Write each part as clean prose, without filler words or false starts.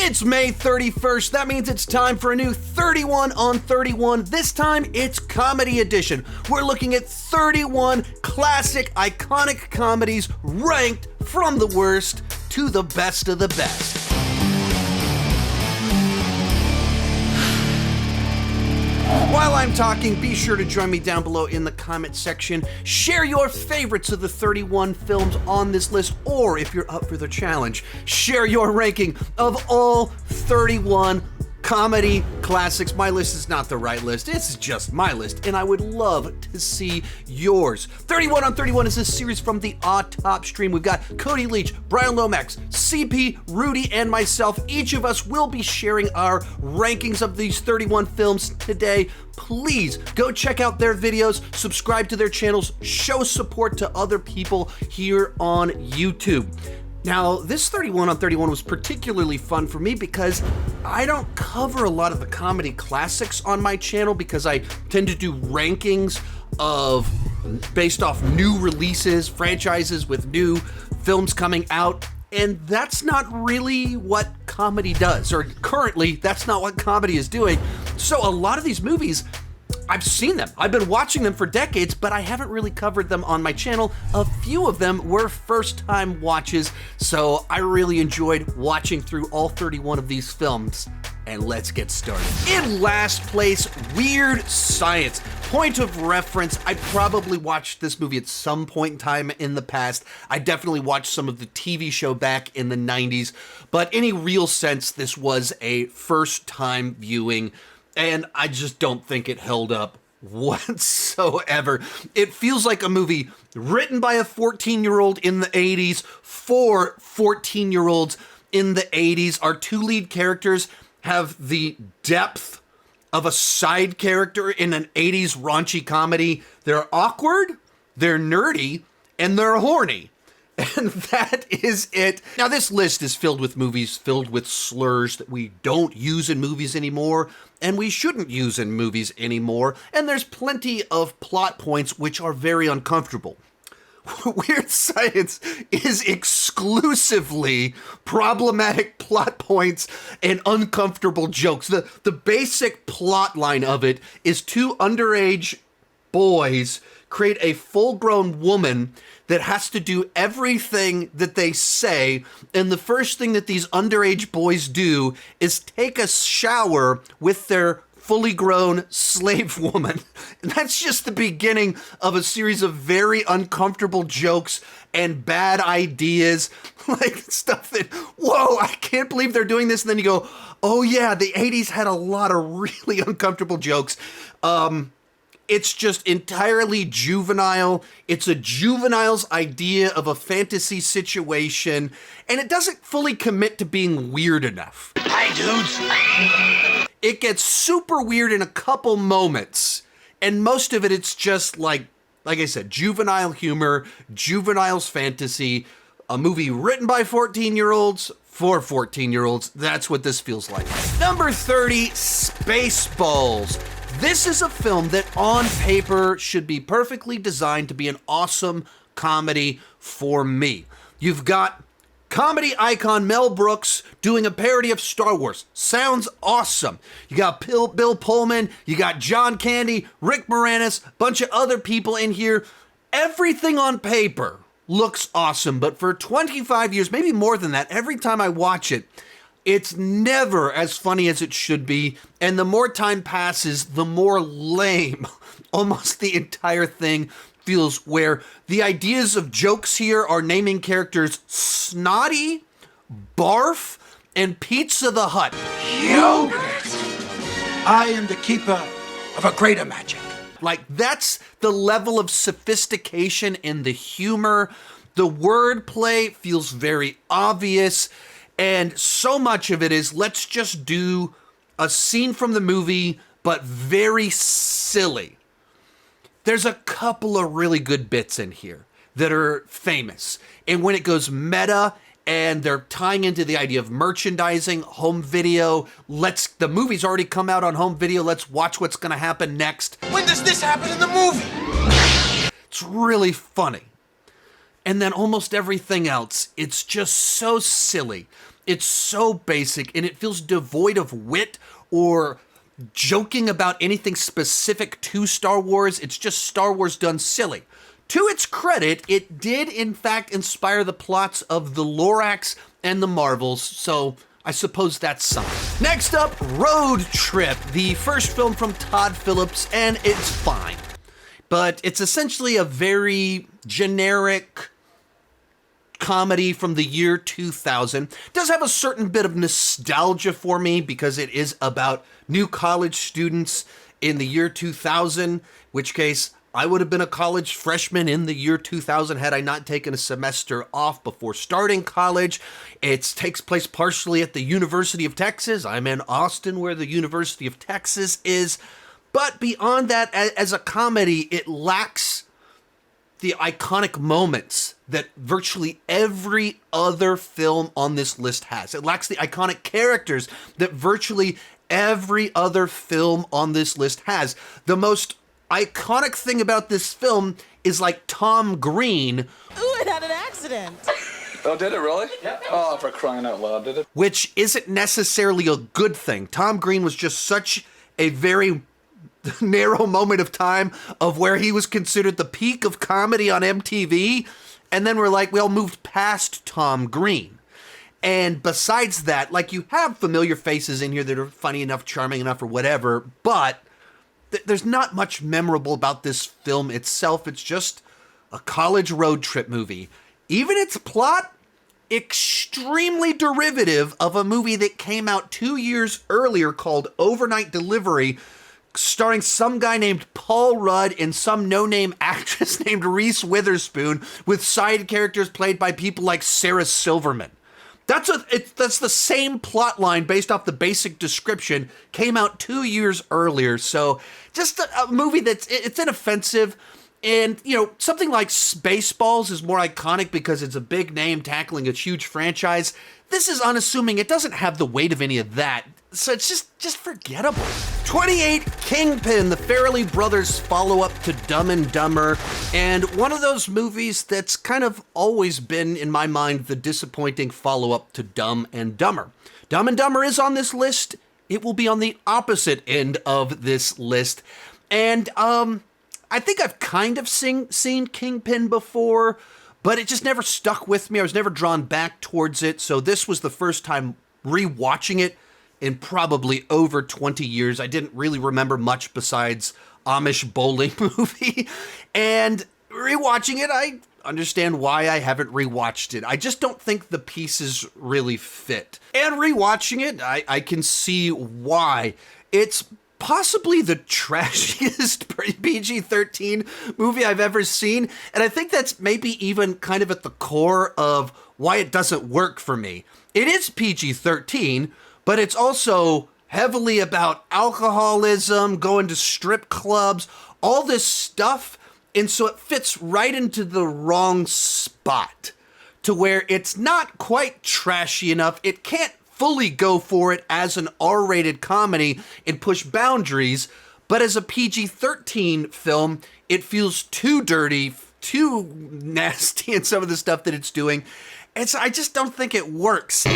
It's May 31st. That means it's time for a new 31 on 31. This time, it's comedy edition. We're looking at 31 classic, iconic comedies ranked from the worst to the best of the best. While I'm talking, be sure to join me down below in the comment section. Share your favorites of the 31 films on this list, or if you're up for the challenge, share your ranking of all 31 comedy classics. My list is not the right list. It's just my list, and I would love to see yours. 31 on 31 is a series from the Odd Top stream. We've got Cody Leach, Brian Lomax, CP, Rudy, and myself. Each of us will be sharing our rankings of these 31 films today. Please go check out their videos, subscribe to their channels, show support to other people here on YouTube. Now, this 31 on 31 was particularly fun for me because I don't cover a lot of the comedy classics on my channel because I tend to do rankings based off new releases, franchises with new films coming out, and that's not really what comedy does, or currently, that's not what comedy is doing. So a lot of these movies, I've seen them. I've been watching them for decades, but I haven't really covered them on my channel. A few of them were first-time watches, so I really enjoyed watching through all 31 of these films. And let's get started. In last place, Weird Science. Point of reference, I probably watched this movie at some point in time in the past. I definitely watched some of the TV show back in the 90s, but in a real sense, this was a first-time viewing, and I just don't think it held up whatsoever. It feels like a movie written by a 14-year-old in the 80s for 14-year-olds in the 80s. Our two lead characters have the depth of a side character in an 80s raunchy comedy. They're awkward, they're nerdy, and they're horny. And that is it. Now, this list is filled with movies filled with slurs that we don't use in movies anymore, and we shouldn't use in movies anymore, and there's plenty of plot points which are very uncomfortable. Weird Science is exclusively problematic plot points and uncomfortable jokes. The basic plot line of it is two underage boys create a full-grown woman that has to do everything that they say, and the first thing that these underage boys do is take a shower with their fully grown slave woman. And that's just the beginning of a series of very uncomfortable jokes and bad ideas, like stuff that, whoa, I can't believe they're doing this. And then you go, oh yeah, the 80s had a lot of really uncomfortable jokes. It's just entirely juvenile. It's a juvenile's idea of a fantasy situation, and it doesn't fully commit to being weird enough. Hi, dudes. It gets super weird in a couple moments, and most of it's just like I said, juvenile humor, juvenile's fantasy, a movie written by 14-year-olds for 14-year-olds. That's what this feels like. Number 30, Spaceballs. This is a film that on paper should be perfectly designed to be an awesome comedy for me. You've got comedy icon Mel Brooks doing a parody of Star Wars. Sounds awesome. You got Bill Pullman, you got John Candy, Rick Moranis, a bunch of other people in here. Everything on paper looks awesome, but for 25 years, maybe more than that, every time I watch it, it's never as funny as it should be, and the more time passes, the more lame almost the entire thing feels, where the ideas of jokes here are naming characters Snotty, Barf, and Pizza the Hut. Yogurt! I am the keeper of a greater magic. Like, that's the level of sophistication in the humor. The wordplay feels very obvious. And so much of it is, let's just do a scene from the movie, but very silly. There's a couple of really good bits in here that are famous. And when it goes meta and they're tying into the idea of merchandising, home video, the movie's already come out on home video, let's watch what's gonna happen next. When does this happen in the movie? It's really funny. And then almost everything else, it's just so silly. It's so basic, and it feels devoid of wit or joking about anything specific to Star Wars. It's just Star Wars done silly. To its credit, it did in fact inspire the plots of the Lorax and the Marvels, so I suppose that's something. Next up, Road Trip, the first film from Todd Phillips, and it's fine. But it's essentially a very generic comedy from the year 2000. It does have a certain bit of nostalgia for me because it is about new college students in the year 2000, which case I would have been a college freshman in the year 2000 had I not taken a semester off before starting college. It takes place partially at the University of Texas. I'm in Austin, where the University of Texas is. But beyond that, as a comedy, it lacks the iconic moments that virtually every other film on this list has. It lacks the iconic characters that virtually every other film on this list has. The most iconic thing about this film is like Tom Green. Ooh, it had an accident. Oh, did it really? Yeah. Oh, for crying out loud, did it? Which isn't necessarily a good thing. Tom Green was just such a very narrow moment of time of where he was considered the peak of comedy on MTV. And then we're like, we all moved past Tom Green. And besides that, like, you have familiar faces in here that are funny enough, charming enough, or whatever, but there's not much memorable about this film itself. It's just a college road trip movie. Even its plot, extremely derivative of a movie that came out 2 years earlier called Overnight Delivery, starring some guy named Paul Rudd and some no-name actress named Reese Witherspoon, with side characters played by people like Sarah Silverman. That's the same plot line based off the basic description, came out 2 years earlier. So just a movie it's inoffensive. And, you know, something like Spaceballs is more iconic because it's a big name tackling a huge franchise. This is unassuming. It doesn't have the weight of any of that. So it's just forgettable. 28, Kingpin, the Farrelly brothers follow-up to Dumb and Dumber, and one of those movies that's kind of always been, in my mind, the disappointing follow-up to Dumb and Dumber. Dumb and Dumber is on this list. It will be on the opposite end of this list. And I think I've kind of seen Kingpin before, but it just never stuck with me. I was never drawn back towards it, so this was the first time rewatching it in probably over 20 years. I didn't really remember much besides Amish bowling movie. And rewatching it, I understand why I haven't rewatched it. I just don't think the pieces really fit. And rewatching it, I can see why. It's possibly the trashiest PG-13 movie I've ever seen. And I think that's maybe even kind of at the core of why it doesn't work for me. It is PG-13, but it's also heavily about alcoholism, going to strip clubs, all this stuff. And so it fits right into the wrong spot to where it's not quite trashy enough. It can't fully go for it as an R-rated comedy and push boundaries. But as a PG-13 film, it feels too dirty, too nasty in some of the stuff that it's doing. And so I just don't think it works.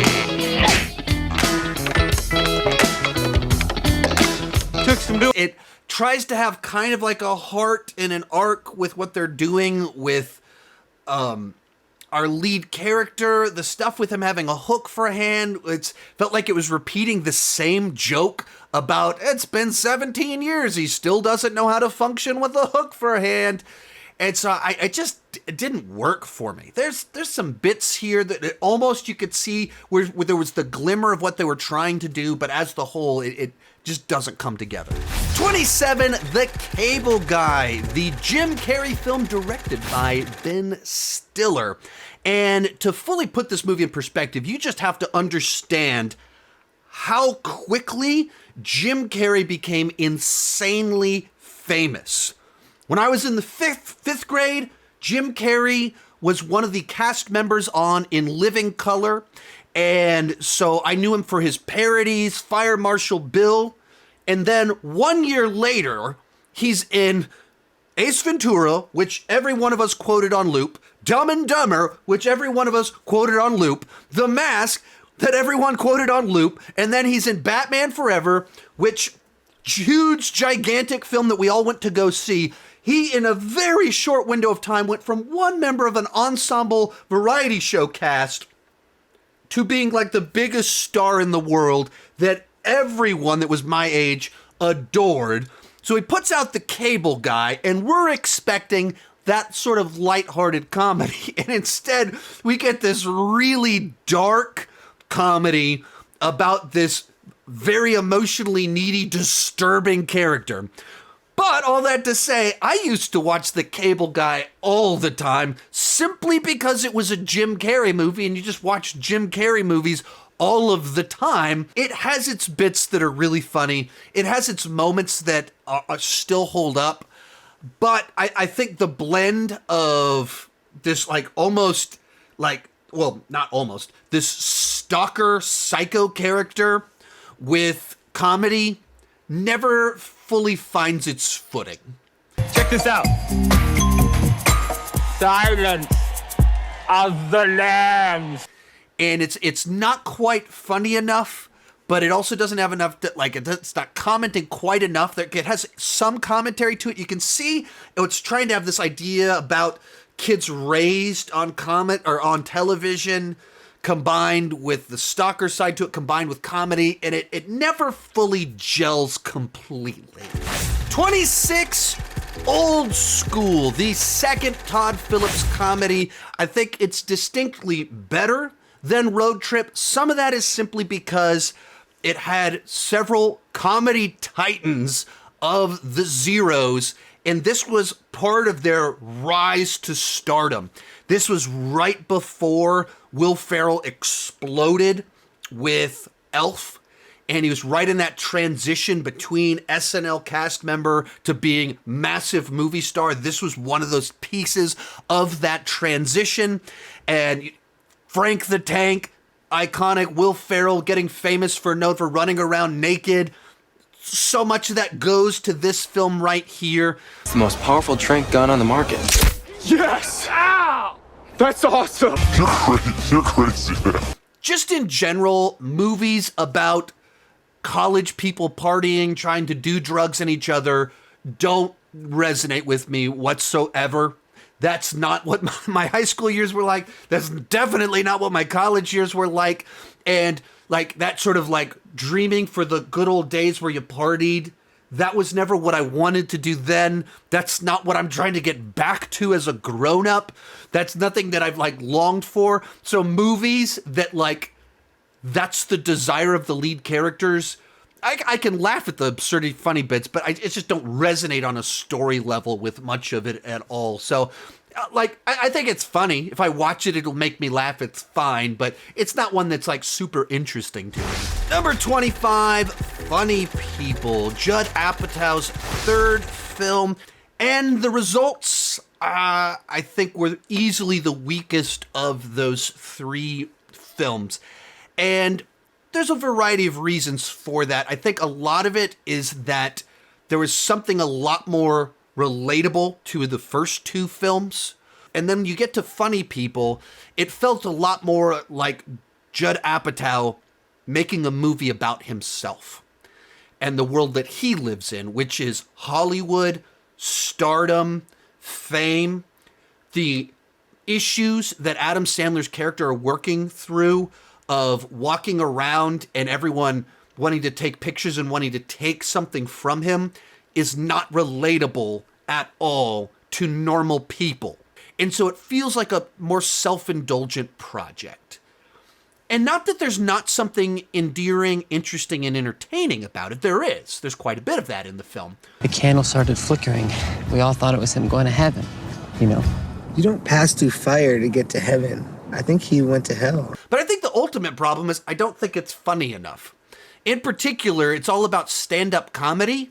It tries to have kind of like a heart and an arc with what they're doing with our lead character. The stuff with him having a hook for a hand, it felt like it was repeating the same joke about, it's been 17 years, he still doesn't know how to function with a hook for a hand. And so it didn't work for me. There's some bits here that almost you could see where there was the glimmer of what they were trying to do, but as the whole, it just doesn't come together. 27, The Cable Guy, the Jim Carrey film directed by Ben Stiller. And to fully put this movie in perspective, you just have to understand how quickly Jim Carrey became insanely famous. When I was in the fifth grade, Jim Carrey was one of the cast members on In Living Color. And so I knew him for his parodies, Fire Marshal Bill. And then 1 year later, he's in Ace Ventura, which every one of us quoted on loop, Dumb and Dumber, which every one of us quoted on loop, The Mask, that everyone quoted on loop, and then he's in Batman Forever, which huge, gigantic film that we all went to go see. He, in a very short window of time, went from one member of an ensemble variety show cast to being like the biggest star in the world that everyone that was my age adored. So he puts out The Cable Guy, and we're expecting that sort of lighthearted comedy. And instead, we get this really dark comedy about this very emotionally needy, disturbing character. But all that to say, I used to watch The Cable Guy all the time simply because it was a Jim Carrey movie, and you just watch Jim Carrey movies all of the time. It has its bits that are really funny. It has its moments that are still hold up. But I think the blend of this this stalker psycho character with comedy never fully finds its footing. Check this out. Silence of the Lambs. And it's not quite funny enough, but it also doesn't have enough it's not commenting quite enough. It has some commentary to it. You can see it's trying to have this idea about kids raised on on television, combined with the stalker side to it, combined with comedy, and it never fully gels completely. 26, Old School, the second Todd Phillips comedy. I think it's distinctly better than Road Trip. Some of that is simply because it had several comedy titans of the zeros, and this was part of their rise to stardom. This was right before Will Ferrell exploded with Elf, and he was right in that transition between SNL cast member to being massive movie star. This was one of those pieces of that transition, and Frank the Tank, iconic Will Ferrell getting famous for running around naked. So much of that goes to this film right here. It's the most powerful trank gun on the market. Yes! Ow! That's awesome! You're crazy. Just in general, movies about college people partying, trying to do drugs on each other, don't resonate with me whatsoever. That's not what my high school years were like. That's definitely not what my college years were like. And like that sort of like dreaming for the good old days where you partied, that was never what I wanted to do then. That's not what I'm trying to get back to as a grown-up. That's nothing that I've like longed for. So movies that like, that's the desire of the lead characters, I can laugh at the absurdly funny bits, but it just don't resonate on a story level with much of it at all. So, I think it's funny. If I watch it, it'll make me laugh. It's fine, but it's not one that's like super interesting to me. Number 25, Funny People, Judd Apatow's third film, and the results, I think, were easily the weakest of those three films, and there's a variety of reasons for that. I think a lot of it is that there was something a lot more relatable to the first two films. And then when you get to Funny People, it felt a lot more like Judd Apatow making a movie about himself and the world that he lives in, which is Hollywood, stardom, fame, the issues that Adam Sandler's character are working through of walking around and everyone wanting to take pictures and wanting to take something from him is not relatable at all to normal people. And so it feels like a more self-indulgent project. And not that there's not something endearing, interesting, and entertaining about it. There is. There's quite a bit of that in the film. The candle started flickering. We all thought it was him going to heaven, you know. You don't pass through fire to get to heaven. I think he went to hell. But I think the ultimate problem is I don't think it's funny enough. In particular, it's all about stand-up comedy,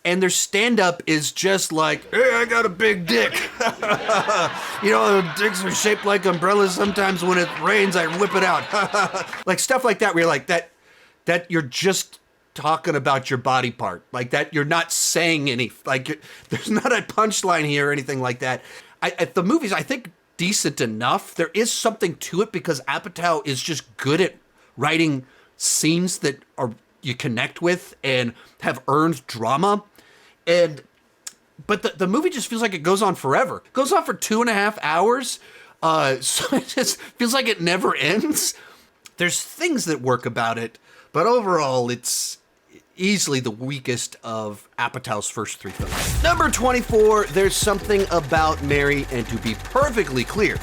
and their stand-up is just like, hey, I got a big dick. You know, dicks are shaped like umbrellas. Sometimes when it rains, I whip it out. Like stuff like that where you're like, that you're just talking about your body part. Like that you're not saying any, like there's not a punchline here or anything like that. The movies, I think, decent enough. There is something to it because Apatow is just good at writing scenes that are you connect with and have earned drama. But the movie just feels like it goes on forever. It goes on for 2.5 hours. So it just feels like it never ends. There's things that work about it, but overall it's easily the weakest of Apatow's first 3 films. Number 24, There's Something About Mary, and to be perfectly clear,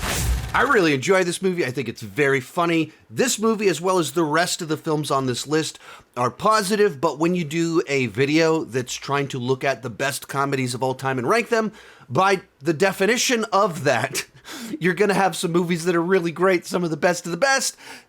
I really enjoy this movie. I think it's very funny. This movie, as well as the rest of the films on this list, are positive, but when you do a video that's trying to look at the best comedies of all time and rank them, by the definition of that, you're going to have some movies that are really great, some of the best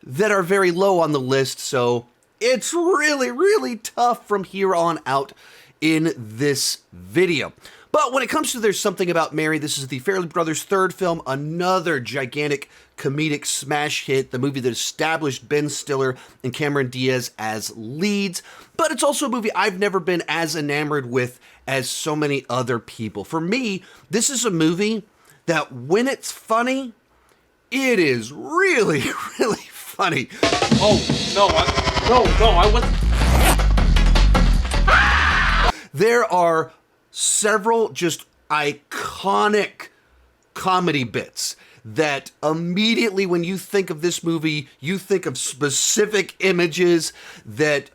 that are very low on the list, so it's really, really tough from here on out in this video. But when it comes to There's Something About Mary, this is the Farrelly Brothers' third film, another gigantic comedic smash hit, the movie that established Ben Stiller and Cameron Diaz as leads. But it's also a movie I've never been as enamored with as so many other people. For me, this is a movie that when it's funny, it is really, really funny. Oh, no, I wasn't. There are several just iconic comedy bits that immediately when you think of this movie, you think of specific images that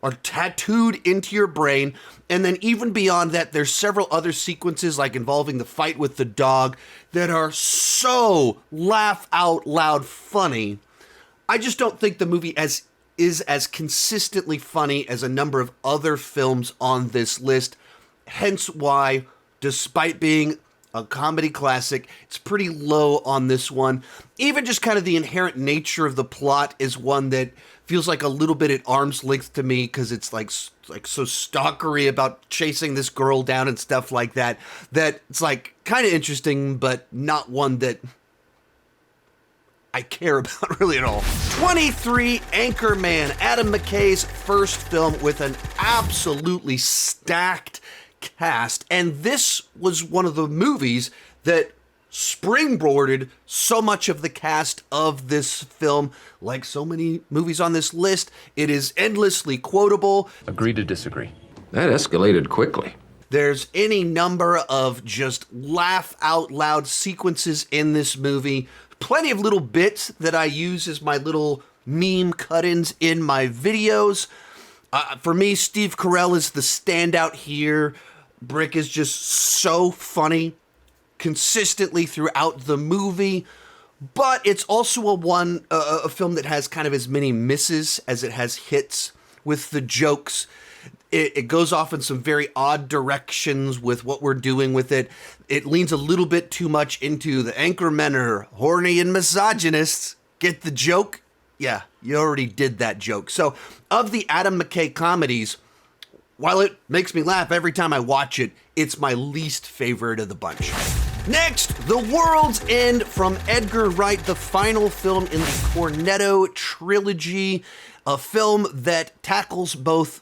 are tattooed into your brain. And then even beyond that, there's several other sequences like involving the fight with the dog that are so laugh out loud funny. I just don't think the movie is as consistently funny as a number of other films on this list. Hence why, despite being a comedy classic, it's pretty low on this one. Even just kind of the inherent nature of the plot is one that feels like a little bit at arm's length to me, because it's like so stalkery about chasing this girl down and stuff like that, that it's like kind of interesting, but not one that I care about really at all. 23, Anchorman, Adam McKay's first film with an absolutely stacked cast, and this was one of the movies that springboarded so much of the cast of this film. Like so many movies on this list, it is endlessly quotable. Agree to disagree. That escalated quickly. There's any number of just laugh out loud sequences in this movie. Plenty of little bits that I use as my little meme cut-ins in my videos. For me, Steve Carell is the standout here. Brick is just so funny consistently throughout the movie. But it's also a film that has kind of as many misses as it has hits with the jokes. It goes off in some very odd directions with what we're doing with it. It leans a little bit too much into the Anchormen are horny and misogynists. Get the joke? Yeah, you already did that joke. So, of the Adam McKay comedies, while it makes me laugh every time I watch it, it's my least favorite of the bunch. Next, The World's End from Edgar Wright, the final film in the Cornetto trilogy, a film that tackles both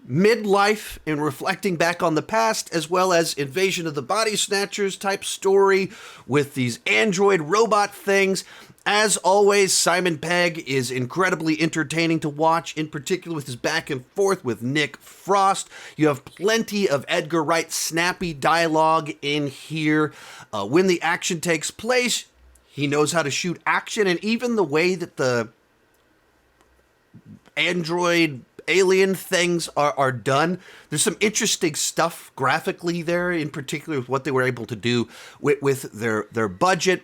midlife and reflecting back on the past, as well as Invasion of the Body Snatchers type story with these android robot things. As always, Simon Pegg is incredibly entertaining to watch, in particular with his back and forth with Nick Frost. You have plenty of Edgar Wright snappy dialogue in here. When the action takes place, he knows how to shoot action, and even the way that the android alien things are done. There's some interesting stuff graphically there, in particular with what they were able to do with their budget.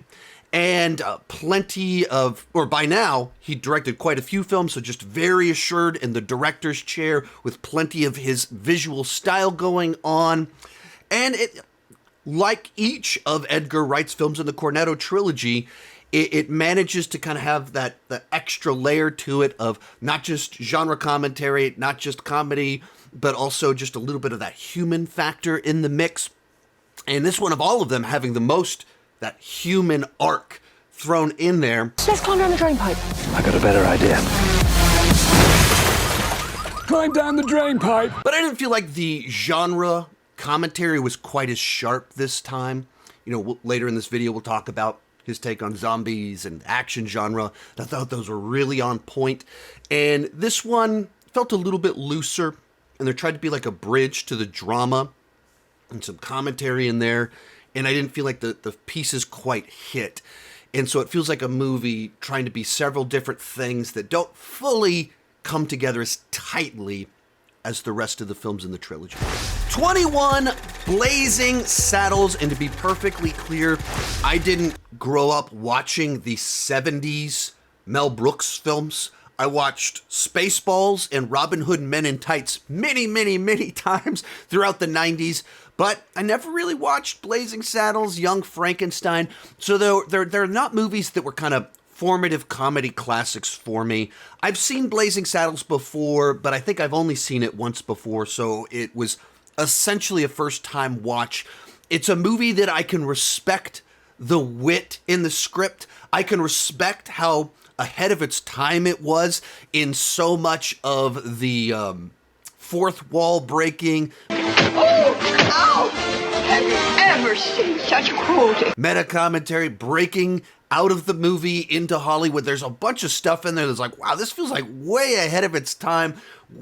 And plenty of, or by now, he directed quite a few films, so just very assured in the director's chair with plenty of his visual style going on. And it, like each of Edgar Wright's films in the Cornetto trilogy, it manages to kind of have the extra layer to it of not just genre commentary, not just comedy, but also just a little bit of that human factor in the mix. And this one of all of them having the most that human arc thrown in there. Let's climb down the drain pipe. I got a better idea. Climb down the drain pipe. But I didn't feel like the genre commentary was quite as sharp this time. You know, later in this video, we'll talk about his take on zombies and action genre. I thought those were really on point. And this one felt a little bit looser, and there tried to be like a bridge to the drama and some commentary in there, and I didn't feel like the pieces quite hit. And so it feels like a movie trying to be several different things that don't fully come together as tightly as the rest of the films in the trilogy. 21 Blazing Saddles, and to be perfectly clear, I didn't grow up watching the 70s Mel Brooks films. I watched Spaceballs and Robin Hood Men in Tights many, many, many times throughout the 90s, but I never really watched Blazing Saddles, Young Frankenstein, so they're not movies that were kind of formative comedy classics for me. I've seen Blazing Saddles before, but I think I've only seen it once before, so it was essentially a first-time watch. It's a movie that I can respect the wit in the script. I can respect how ahead of its time it was in so much of the fourth wall breaking. Oh, ow! Have you ever seen such cruelty? Meta commentary, breaking out of the movie into Hollywood. There's a bunch of stuff in there that's like, wow, this feels like way ahead of its time.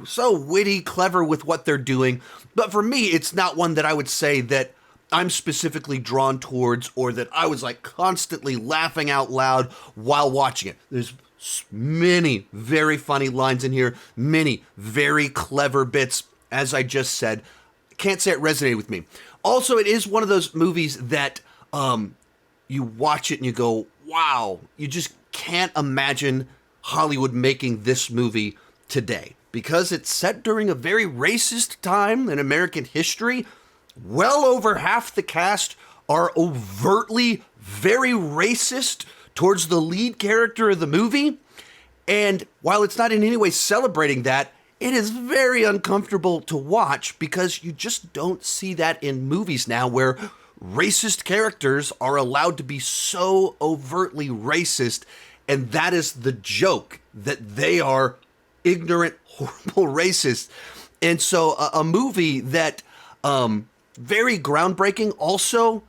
So witty, clever with what they're doing. But for me, it's not one that I would say that I'm specifically drawn towards or that I was like constantly laughing out loud while watching it. There's many very funny lines in here, many very clever bits, as I just said. Can't say it resonated with me. Also, it is one of those movies that you watch it and you go, wow, you just can't imagine Hollywood making this movie today. Because it's set during a very racist time in American history. Well over half the cast are overtly very racist towards the lead character of the movie. And while it's not in any way celebrating that, it is very uncomfortable to watch because you just don't see that in movies now where racist characters are allowed to be so overtly racist. And that is the joke, that they are ignorant, horrible racists. And so a movie that very groundbreaking, also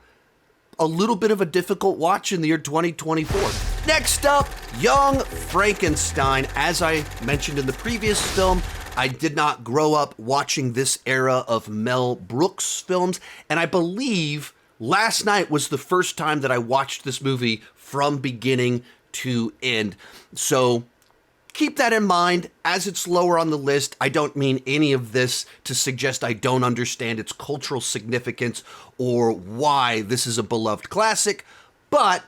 a little bit of a difficult watch in the year 2024. Next up, Young Frankenstein. As I mentioned in the previous film, I did not grow up watching this era of Mel Brooks films, and I believe last night was the first time that I watched this movie from beginning to end. So keep that in mind as it's lower on the list. I don't mean any of this to suggest I don't understand its cultural significance or why this is a beloved classic, but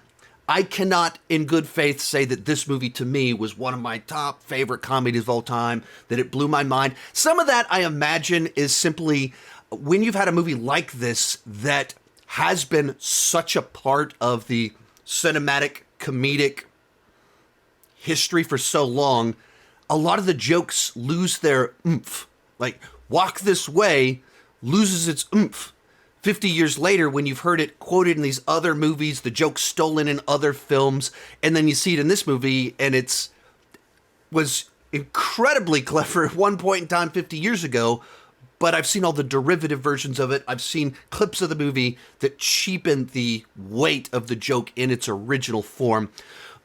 I cannot in good faith say that this movie to me was one of my top favorite comedies of all time, that it blew my mind. Some of that I imagine is simply when you've had a movie like this that has been such a part of the cinematic, comedic history for so long, a lot of the jokes lose their oomph. Like, Walk This Way loses its oomph 50 years later when you've heard it quoted in these other movies, the joke stolen in other films, and then you see it in this movie, and was incredibly clever at one point in time 50 years ago, but I've seen all the derivative versions of it. I've seen clips of the movie that cheapen the weight of the joke in its original form.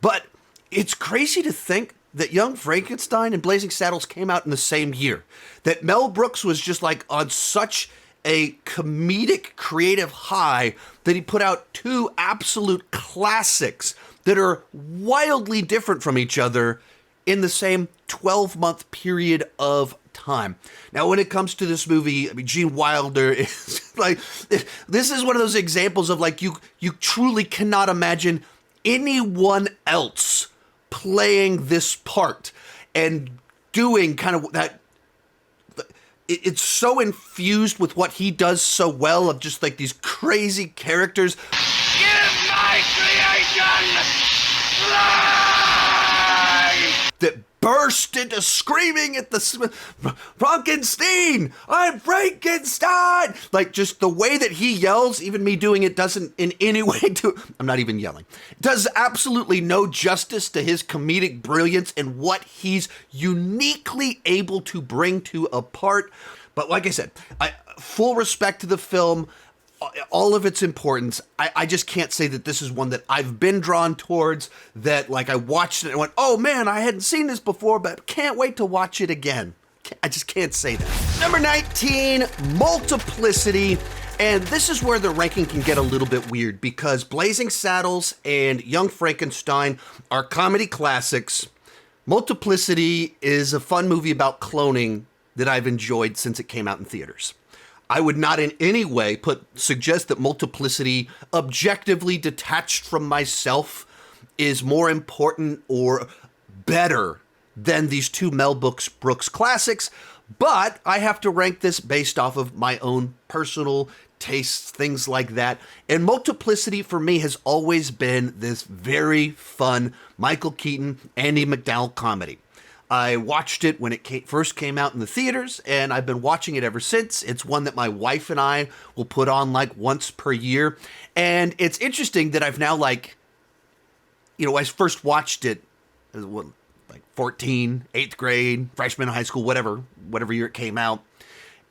But it's crazy to think that Young Frankenstein and Blazing Saddles came out in the same year. That Mel Brooks was just like on such a comedic creative high that he put out two absolute classics that are wildly different from each other in the same 12-month period of time. Now, when it comes to this movie, I mean, Gene Wilder is like, this is one of those examples of like, you truly cannot imagine anyone else playing this part and doing kind of that. It's so infused with what he does so well of just like these crazy characters. Give my creation life! That burst into screaming at the Frankenstein! I'm Frankenstein! Like just the way that he yells, even me doing it doesn't in any way I'm not even yelling. It does absolutely no justice to his comedic brilliance and what he's uniquely able to bring to a part. But like I said, full respect to the film. all of its importance, I just can't say that this is one that I've been drawn towards, that like I watched it and went, oh man, I hadn't seen this before, but can't wait to watch it again. I just can't say that. Number 19, Multiplicity. And this is where the ranking can get a little bit weird because Blazing Saddles and Young Frankenstein are comedy classics. Multiplicity is a fun movie about cloning that I've enjoyed since it came out in theaters. I would not in any way suggest that Multiplicity, objectively detached from myself, is more important or better than these two Mel Brooks classics, but I have to rank this based off of my own personal tastes, things like that. And Multiplicity for me has always been this very fun Michael Keaton, Andie MacDowell comedy. I watched it when it first came out in the theaters, and I've been watching it ever since. It's one that my wife and I will put on like once per year. And it's interesting that I've now I first watched it as like 14, 8th grade, freshman in high school, whatever year it came out.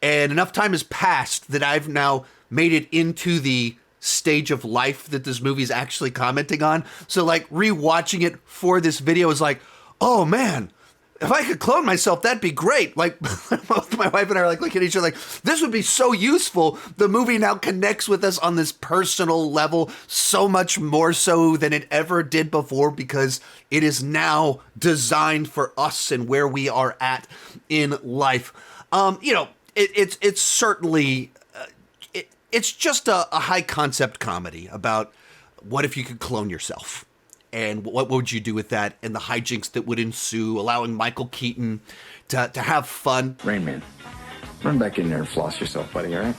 And enough time has passed that I've now made it into the stage of life that this movie is actually commenting on. So like rewatching it for this video is like, oh man, if I could clone myself, that'd be great. Like both my wife and I are like looking at each other like, this would be so useful. The movie now connects with us on this personal level so much more so than it ever did before because it is now designed for us and where we are at in life. It's certainly, it's just a high concept comedy about what if you could clone yourself? And what would you do with that and the hijinks that would ensue, allowing Michael Keaton to have fun. Rain Man, run back in there and floss yourself, buddy, all right?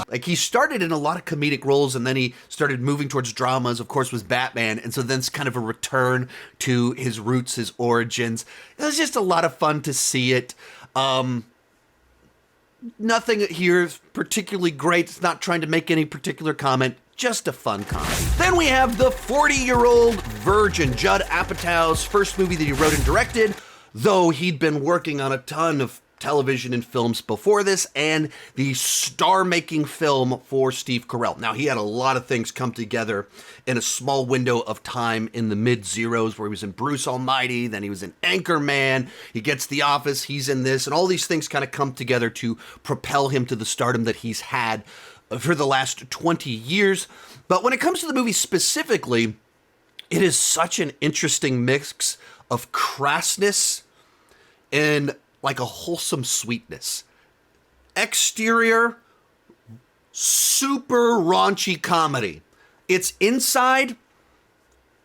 Like he started in a lot of comedic roles and then he started moving towards dramas, of course, was Batman. And so then it's kind of a return to his roots, his origins. It was just a lot of fun to see it. Nothing here is particularly great. It's not trying to make any particular comment. Just a fun comedy. Then we have The 40-Year-Old Virgin, Judd Apatow's first movie that he wrote and directed, though he'd been working on a ton of television and films before this, and the star-making film for Steve Carell. Now, he had a lot of things come together in a small window of time in the mid-zeros, where he was in Bruce Almighty, then he was in Anchorman, he gets The Office, he's in this, and all these things kind of come together to propel him to the stardom that he's had for the last 20 years. But when it comes to the movie specifically, it is such an interesting mix of crassness and like a wholesome sweetness. Exterior, super raunchy comedy. It's inside,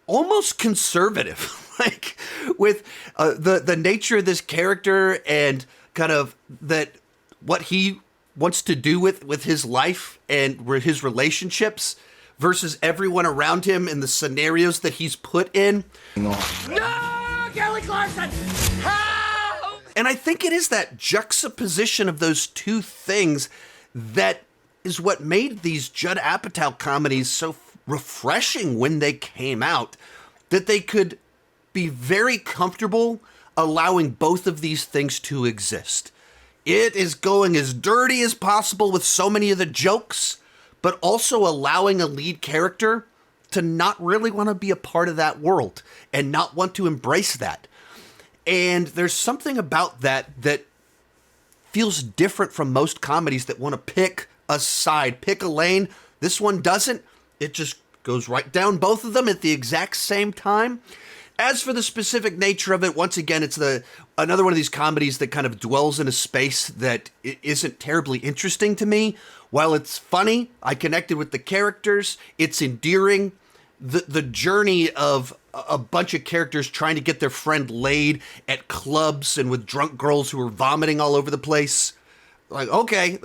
almost conservative. Like with the nature of this character and kind of that what he wants to do with his life and his relationships versus everyone around him and the scenarios that he's put in. No, Kelly Clarkson! Help! And I think it is that juxtaposition of those two things that is what made these Judd Apatow comedies so refreshing when they came out, that they could be very comfortable allowing both of these things to exist. It is going as dirty as possible with so many of the jokes, but also allowing a lead character to not really want to be a part of that world and not want to embrace that. And there's something about that that feels different from most comedies that want to pick a side, pick a lane. This one doesn't. It just goes right down both of them at the exact same time. As for the specific nature of it, once again, it's another one of these comedies that kind of dwells in a space that isn't terribly interesting to me. While it's funny, I connected with the characters. It's endearing. The journey of a bunch of characters trying to get their friend laid at clubs and with drunk girls who are vomiting all over the place. Like, okay,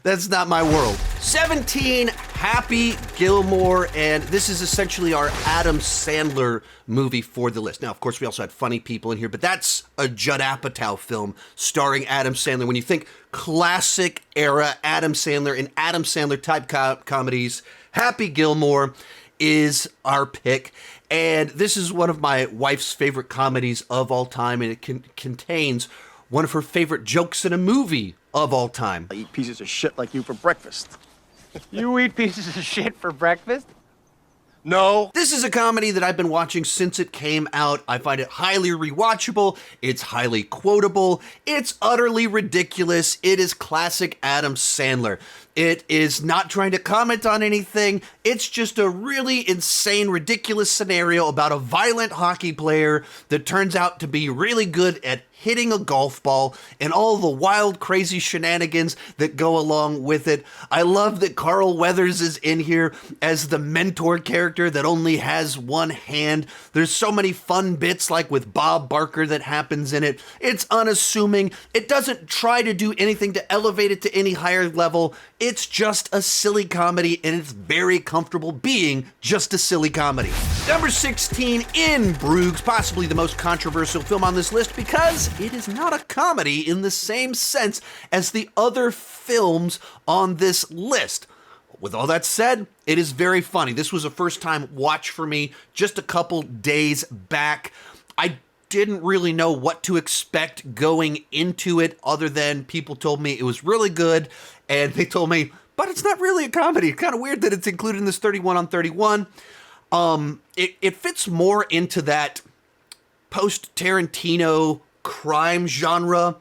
that's not my world. 17, Happy Gilmore, and this is essentially our Adam Sandler movie for the list. Now, of course, we also had funny people in here, but that's a Judd Apatow film starring Adam Sandler. When you think classic era Adam Sandler and Adam Sandler type comedies, Happy Gilmore is our pick. And this is one of my wife's favorite comedies of all time, and it contains one of her favorite jokes in a movie of all time. I eat pieces of shit like you for breakfast. You eat pieces of shit for breakfast? No. This is a comedy that I've been watching since it came out. I find it highly rewatchable. It's highly quotable. It's utterly ridiculous. It is classic Adam Sandler. It is not trying to comment on anything. It's just a really insane, ridiculous scenario about a violent hockey player that turns out to be really good at hitting a golf ball and all the wild, crazy shenanigans that go along with it. I love that Carl Weathers is in here as the mentor character that only has one hand. There's so many fun bits like with Bob Barker that happens in it. It's unassuming. It doesn't try to do anything to elevate it to any higher level. It's just a silly comedy, and it's very comfortable being just a silly comedy. Number 16 in Bruges, possibly the most controversial film on this list because it is not a comedy in the same sense as the other films on this list. With all that said, it is very funny. This was a first-time watch for me just a couple days back. I didn't really know what to expect going into it other than people told me it was really good, and they told me, but it's not really a comedy. It's kind of weird that it's included in this 31 on 31. It fits more into that post-Tarantino crime genre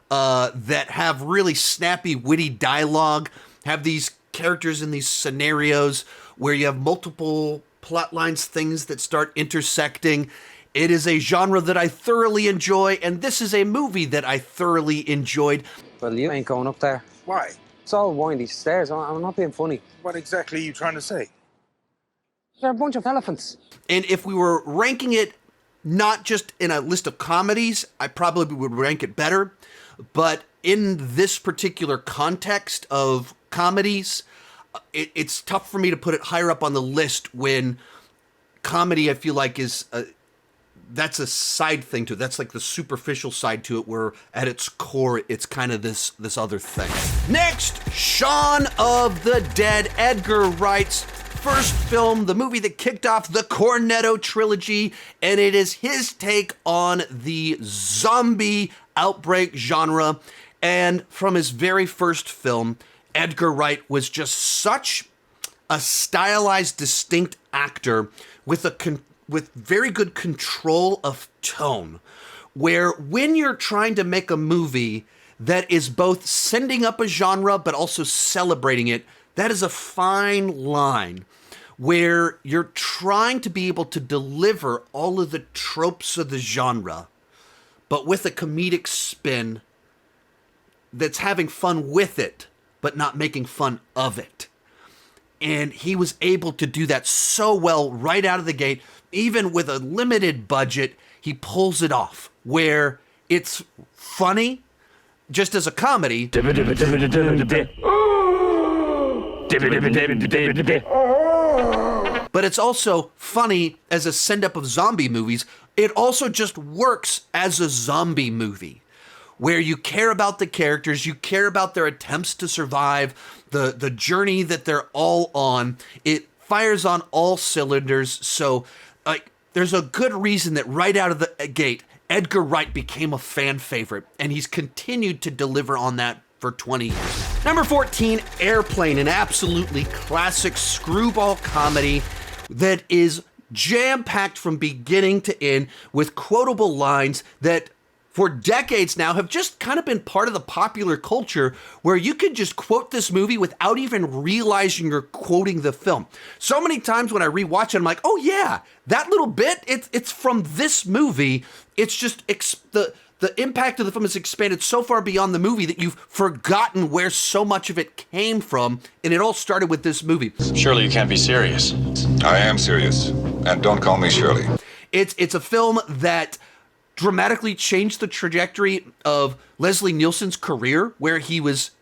that have really snappy, witty dialogue, have these characters in these scenarios where you have multiple plot lines, things that start intersecting. It is a genre that I thoroughly enjoy, and this is a movie that I thoroughly enjoyed. Well, you ain't going up there. Why? It's all windy stairs. I'm not being funny. What exactly are you trying to say? They're a bunch of elephants. And if we were ranking it not just in a list of comedies, I probably would rank it better. But in this particular context of comedies, it's tough for me to put it higher up on the list when comedy, I feel like, is that's a side thing to it. That's like the superficial side to it, where at its core, it's kind of this other thing. Next, Shaun of the Dead, Edgar Wright's first film, the movie that kicked off the Cornetto trilogy, and it is his take on the zombie outbreak genre. And from his very first film, Edgar Wright was just such a stylized, distinct actor with very good control of tone, where when you're trying to make a movie that is both sending up a genre but also celebrating it, that is a fine line where you're trying to be able to deliver all of the tropes of the genre, but with a comedic spin that's having fun with it, but not making fun of it. And he was able to do that so well right out of the gate. Even with a limited budget, he pulls it off, where it's funny just as a comedy, but it's also funny as a send-up of zombie movies. It also just works as a zombie movie, where you care about the characters, you care about their attempts to survive, the journey that they're all on. It fires on all cylinders, so there's a good reason that right out of the gate, Edgar Wright became a fan favorite, and he's continued to deliver on that for 20 years. Number 14, Airplane, an absolutely classic screwball comedy that is jam-packed from beginning to end with quotable lines that for decades now have just kind of been part of the popular culture, where you could just quote this movie without even realizing you're quoting the film. So many times when I rewatch it, I'm like, oh yeah, that little bit, it's from this movie. It's just the impact of the film has expanded so far beyond the movie that you've forgotten where so much of it came from, and it all started with this movie. Surely you can't be serious. I am serious, and don't call me Shirley. It's a film that dramatically changed the trajectory of Leslie Nielsen's career, where he was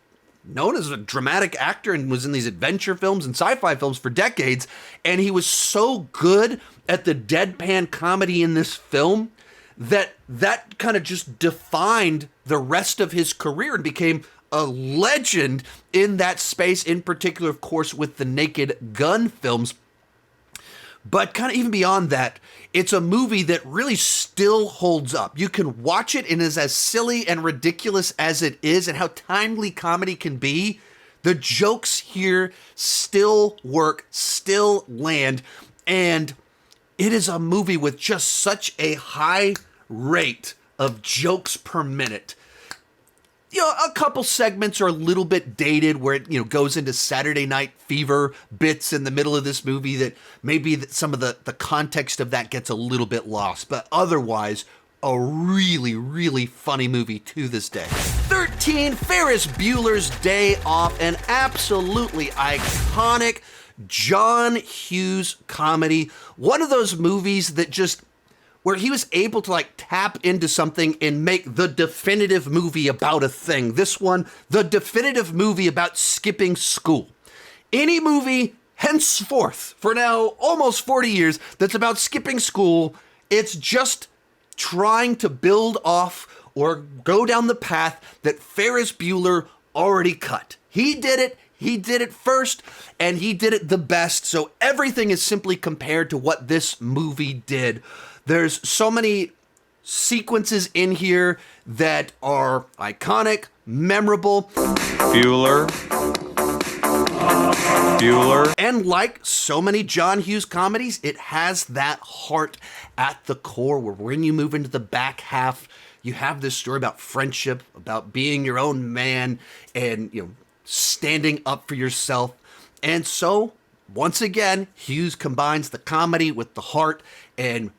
known as a dramatic actor and was in these adventure films and sci-fi films for decades. And he was so good at the deadpan comedy in this film that kind of just defined the rest of his career and became a legend in that space, in particular, of course, with the Naked Gun films. But kind of even beyond that, it's a movie that really still holds up. You can watch it and is as silly and ridiculous as it is, and how timely comedy can be. The jokes here still work, still land, and it is a movie with just such a high rate of jokes per minute. You know, a couple segments are a little bit dated where it, goes into Saturday Night Fever bits in the middle of this movie that maybe some of the context of that gets a little bit lost. But otherwise, a really, really funny movie to this day. 13, Ferris Bueller's Day Off, an absolutely iconic John Hughes comedy. One of those movies that just, where he was able to tap into something and make the definitive movie about a thing. This one, the definitive movie about skipping school. Any movie henceforth, for now almost 40 years, that's about skipping school, it's just trying to build off or go down the path that Ferris Bueller already cut. He did it first, and he did it the best, so everything is simply compared to what this movie did. There's so many sequences in here that are iconic, memorable. Bueller. And like so many John Hughes comedies, it has that heart at the core where when you move into the back half, you have this story about friendship, about being your own man and, standing up for yourself. And so, once again, Hughes combines the comedy with the heart and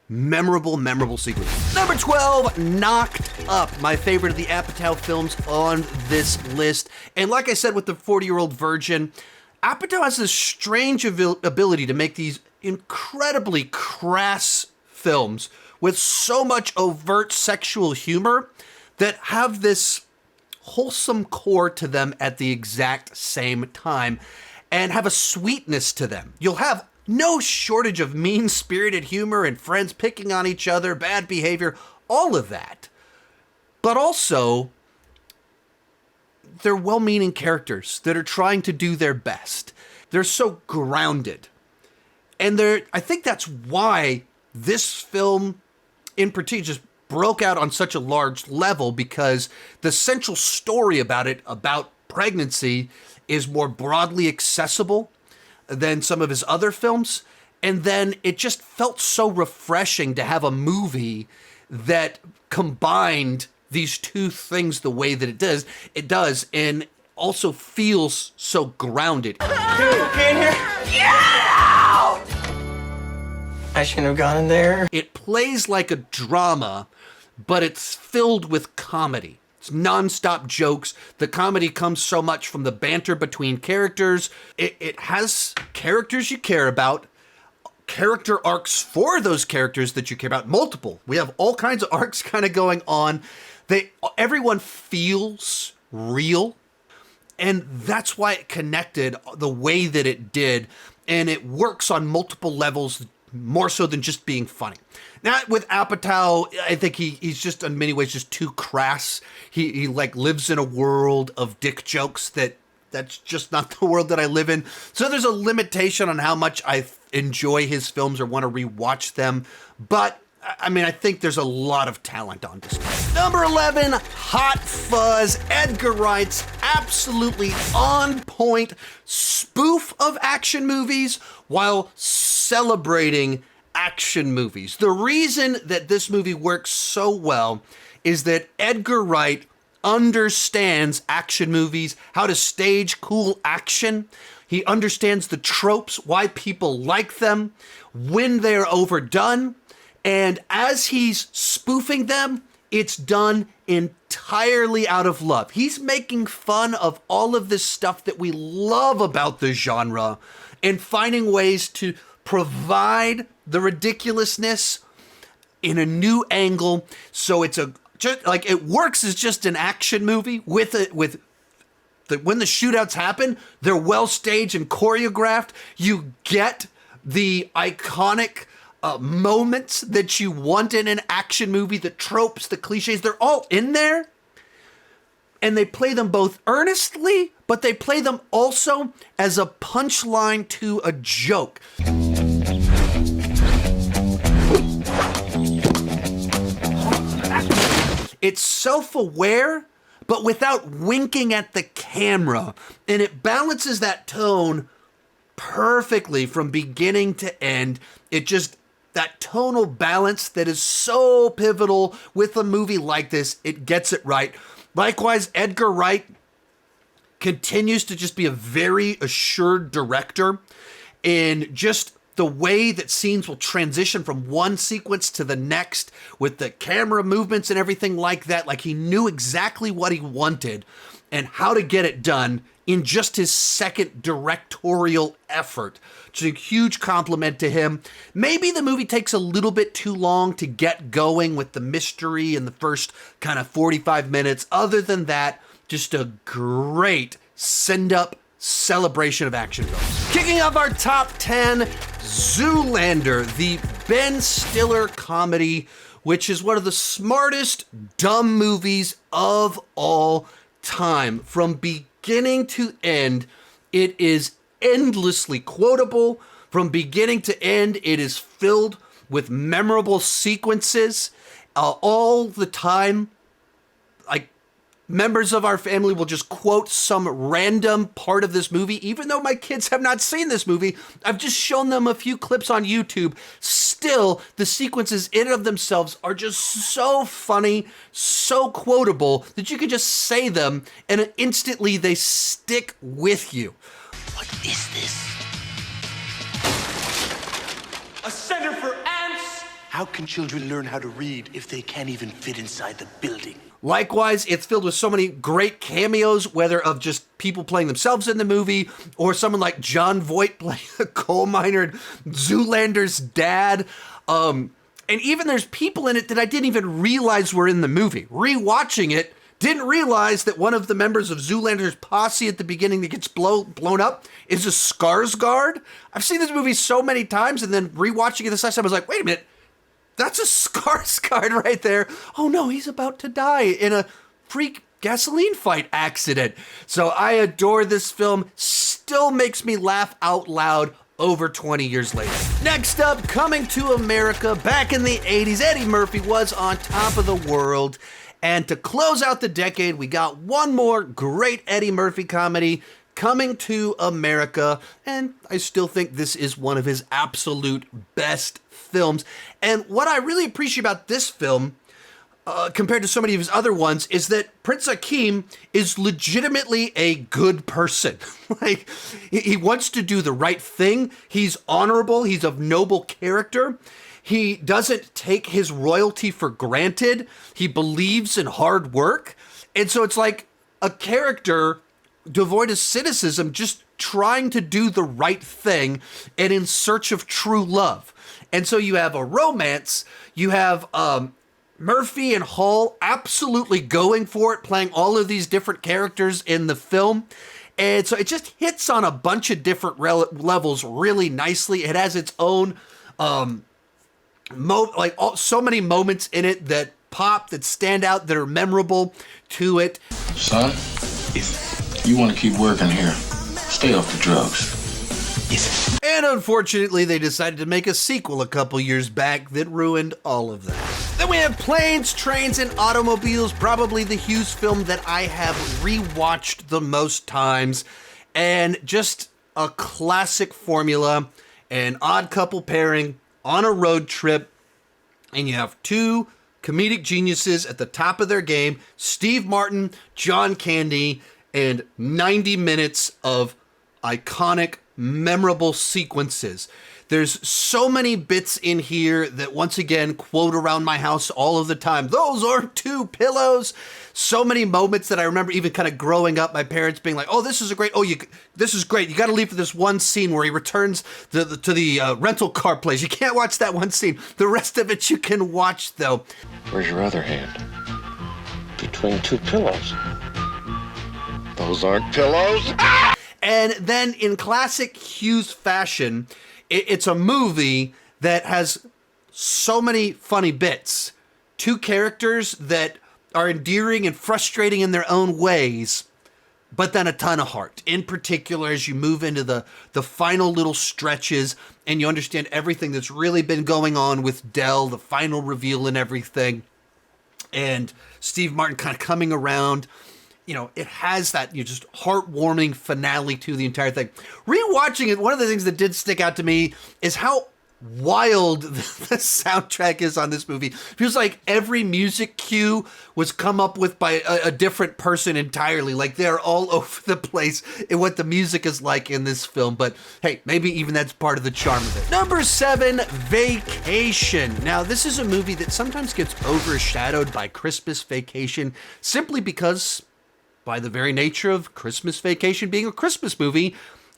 memorable sequence. Number 12, Knocked Up, my favorite of the Apatow films on this list. And like I said with the 40-Year-Old Virgin, Apatow has this strange ability to make these incredibly crass films with so much overt sexual humor that have this wholesome core to them at the exact same time and have a sweetness to them. You'll have no shortage of mean-spirited humor and friends picking on each other, bad behavior, all of that. But also, they're well-meaning characters that are trying to do their best. They're so grounded. And I think that's why this film in particular just broke out on such a large level, because the central story about it, about pregnancy, is more broadly accessible than some of his other films. And then it just felt so refreshing to have a movie that combined these two things the way that it does, and also feels so grounded. Dude, okay in here? Get out! I shouldn't have gone in there. It plays like a drama, but it's filled with comedy. It's nonstop jokes. The comedy comes so much from the banter between characters. It has characters you care about, character arcs for those characters that you care about, multiple. We have all kinds of arcs kind of going on. Everyone feels real, and that's why it connected the way that it did, and it works on multiple levels, more so than just being funny. Now, with Apatow, I think he's just in many ways just too crass. He lives in a world of dick jokes that's just not the world that I live in. So there's a limitation on how much I enjoy his films or want to rewatch them. But I mean, I think there's a lot of talent on display. Number 11, Hot Fuzz, Edgar Wright's absolutely on point spoof of action movies while celebrating action movies. The reason that this movie works so well is that Edgar Wright understands action movies, how to stage cool action. He understands the tropes, why people like them, when they're overdone. And as he's spoofing them, it's done entirely out of love. He's making fun of all of this stuff that we love about the genre and finding ways to provide the ridiculousness in a new angle. So it's it works as just an action movie when the shootouts happen, they're well staged and choreographed. You get the iconic moments that you want in an action movie, the tropes, the cliches, they're all in there. And they play them both earnestly, but they play them also as a punchline to a joke. It's self-aware, but without winking at the camera. And it balances that tone perfectly from beginning to end. It just, that tonal balance that is so pivotal with a movie like this, it gets it right. Likewise, Edgar Wright continues to just be a very assured director in just the way that scenes will transition from one sequence to the next with the camera movements and everything like that. Like, he knew exactly what he wanted and how to get it done in just his second directorial effort. Which is a huge compliment to him. Maybe the movie takes a little bit too long to get going with the mystery in the first kind of 45 minutes. Other than that, just a great send-up celebration of action films. Kicking off our top 10, Zoolander, the Ben Stiller comedy, which is one of the smartest dumb movies of all time. From beginning to end, it is endlessly quotable. From beginning to end, it is filled with memorable sequences all the time. Like, members of our family will just quote some random part of this movie. Even though my kids have not seen this movie, I've just shown them a few clips on YouTube. Still, the sequences in and of themselves are just so funny, so quotable, that you can just say them and instantly they stick with you. What is this? A center for ants? How can children learn how to read if they can't even fit inside the building? Likewise, it's filled with so many great cameos, whether of just people playing themselves in the movie or someone like John Voight playing a coal miner, Zoolander's dad. And even there's people in it that I didn't even realize were in the movie. Rewatching it, didn't realize that one of the members of Zoolander's posse at the beginning that gets blown up is a Skarsgård. I've seen this movie so many times, and then rewatching it this last time, I was like, wait a minute. That's a Skarsgård right there. Oh no, he's about to die in a freak gasoline fight accident. So I adore this film. Still makes me laugh out loud over 20 years later. Next up, coming to America, back in the 80s, Eddie Murphy was on top of the world. And to close out the decade, we got one more great Eddie Murphy comedy, Coming to America, and I still think this is one of his absolute best films. And what I really appreciate about this film, compared to so many of his other ones, is that Prince Akeem is legitimately a good person. Like, he wants to do the right thing. He's honorable. He's of noble character. He doesn't take his royalty for granted. He believes in hard work. And so it's like a character devoid of cynicism, just trying to do the right thing and in search of true love. And so you have a romance, you have Murphy and Hall absolutely going for it, playing all of these different characters in the film. And so it just hits on a bunch of different levels really nicely. It has its own, so many moments in it that pop, that stand out, that are memorable to it. Son, if you want to keep working here, stay off the drugs. And unfortunately, they decided to make a sequel a couple years back that ruined all of that. Then we have Planes, Trains, and Automobiles, probably the Hughes film that I have rewatched the most times. And just a classic formula, an odd couple pairing on a road trip. And you have two comedic geniuses at the top of their game, Steve Martin, John Candy, and 90 minutes of iconic, memorable sequences. There's so many bits in here that once again quote around my house all of the time. Those aren't two pillows. So many moments that I remember even kind of growing up, my parents being like, oh, this is great. This is great. You got to leave for this one scene where he returns to the rental car place. You can't watch that one scene. The rest of it you can watch though. Where's your other hand? Between two pillows. Those aren't pillows. And then in classic Hughes fashion, it's a movie that has so many funny bits. Two characters that are endearing and frustrating in their own ways, but then a ton of heart. In particular, as you move into the final little stretches and you understand everything that's really been going on with Dell, the final reveal and everything. and Steve Martin kind of coming around. You know, it has that just heartwarming finale to the entire thing. Rewatching it, one of the things that did stick out to me is how wild the soundtrack is on this movie. It feels like every music cue was come up with by a different person entirely. Like they're all over the place in what the music is like in this film. But hey, maybe even that's part of the charm of it. Number 7, Vacation. Now, this is a movie that sometimes gets overshadowed by Christmas Vacation simply because, by the very nature of Christmas Vacation being a Christmas movie,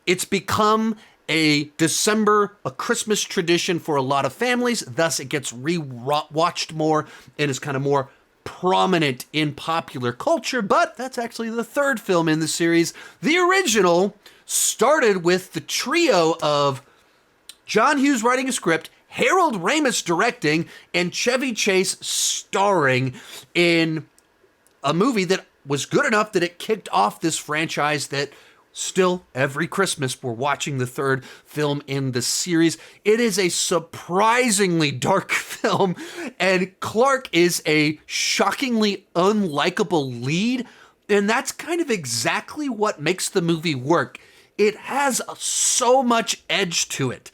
it's become a Christmas tradition for a lot of families. Thus, it gets re-watched more and is kind of more prominent in popular culture. But that's actually the third film in the series. The original started with the trio of John Hughes writing a script, Harold Ramis directing, and Chevy Chase starring in a movie that was good enough that it kicked off this franchise that still, every Christmas, we're watching the third film in the series. It is a surprisingly dark film, and Clark is a shockingly unlikable lead, and that's kind of exactly what makes the movie work. It has so much edge to it.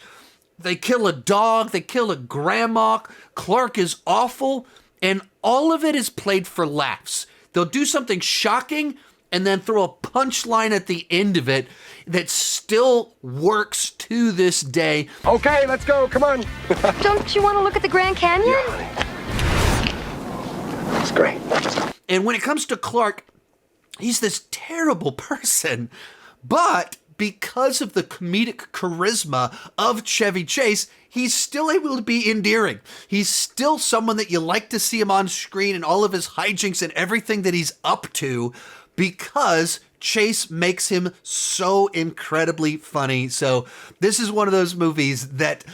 They kill a dog, they kill a grandma, Clark is awful, and all of it is played for laughs. They'll do something shocking and then throw a punchline at the end of it that still works to this day. Okay, let's go. Come on. Don't you want to look at the Grand Canyon? It's great. And when it comes to Clark, he's this terrible person, but because of the comedic charisma of Chevy Chase, he's still able to be endearing. He's still someone that you like to see him on screen and all of his hijinks and everything that he's up to, because Chase makes him so incredibly funny. So this is one of those movies that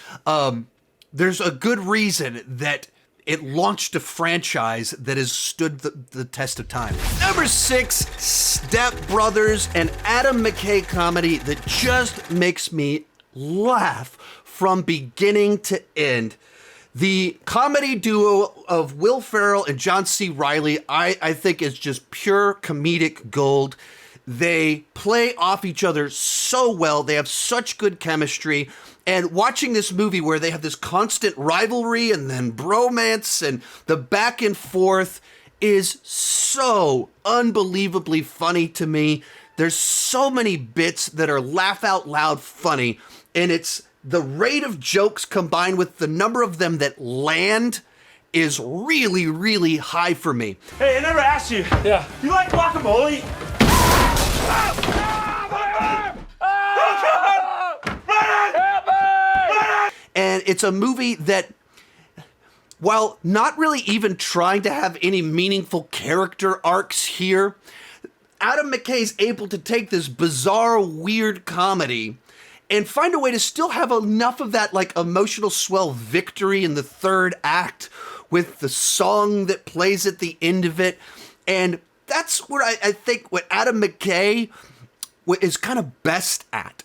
there's a good reason that it launched a franchise that has stood the test of time. Number 6, Step Brothers, an Adam McKay comedy that just makes me laugh from beginning to end. The comedy duo of Will Ferrell and John C. Reilly, I think, is just pure comedic gold. They play off each other so well. They have such good chemistry. And watching this movie where they have this constant rivalry and then bromance and the back and forth is so unbelievably funny to me. There's so many bits that are laugh out loud funny, and it's the rate of jokes combined with the number of them that land is really, really high for me. Hey, I never asked you. Yeah. You like guacamole? And it's a movie that, while not really even trying to have any meaningful character arcs here, Adam McKay's able to take this bizarre, weird comedy and find a way to still have enough of that like emotional swell victory in the third act with the song that plays at the end of it. And that's where I think what Adam McKay is kind of best at.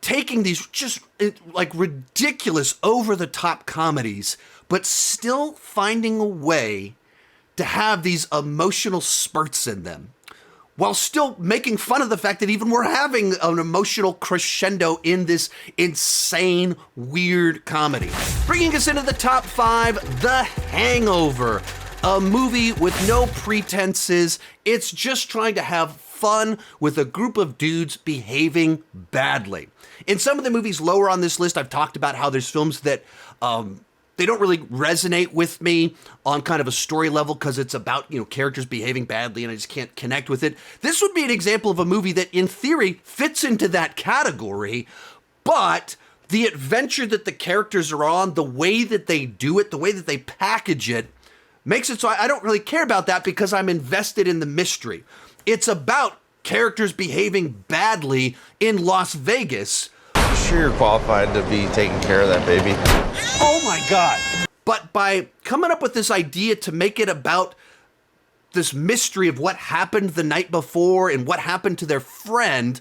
Taking these just like ridiculous over-the-top comedies, but still finding a way to have these emotional spurts in them, while still making fun of the fact that even we're having an emotional crescendo in this insane, weird comedy. Bringing us into the top 5, The Hangover. A movie with no pretenses. It's just trying to have fun with a group of dudes behaving badly. In some of the movies lower on this list, I've talked about how there's films that they don't really resonate with me on kind of a story level because it's about, characters behaving badly and I just can't connect with it. This would be an example of a movie that in theory fits into that category, but the adventure that the characters are on, the way that they do it, the way that they package it, makes it so I don't really care about that because I'm invested in the mystery. It's about characters behaving badly in Las Vegas. I'm sure you're qualified to be taking care of that baby. Oh my God. But by coming up with this idea to make it about this mystery of what happened the night before and what happened to their friend,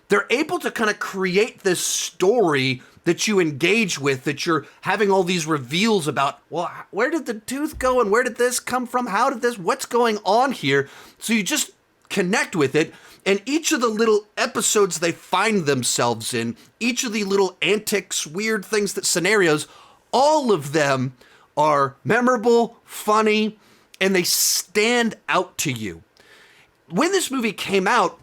they're able to kind of create this story that you engage with, that you're having all these reveals about, well, where did the tooth go and where did this come from? How did this, what's going on here? So you just connect with it. And each of the little episodes they find themselves in, each of the little antics, weird things, scenarios, all of them are memorable, funny, and they stand out to you. When this movie came out,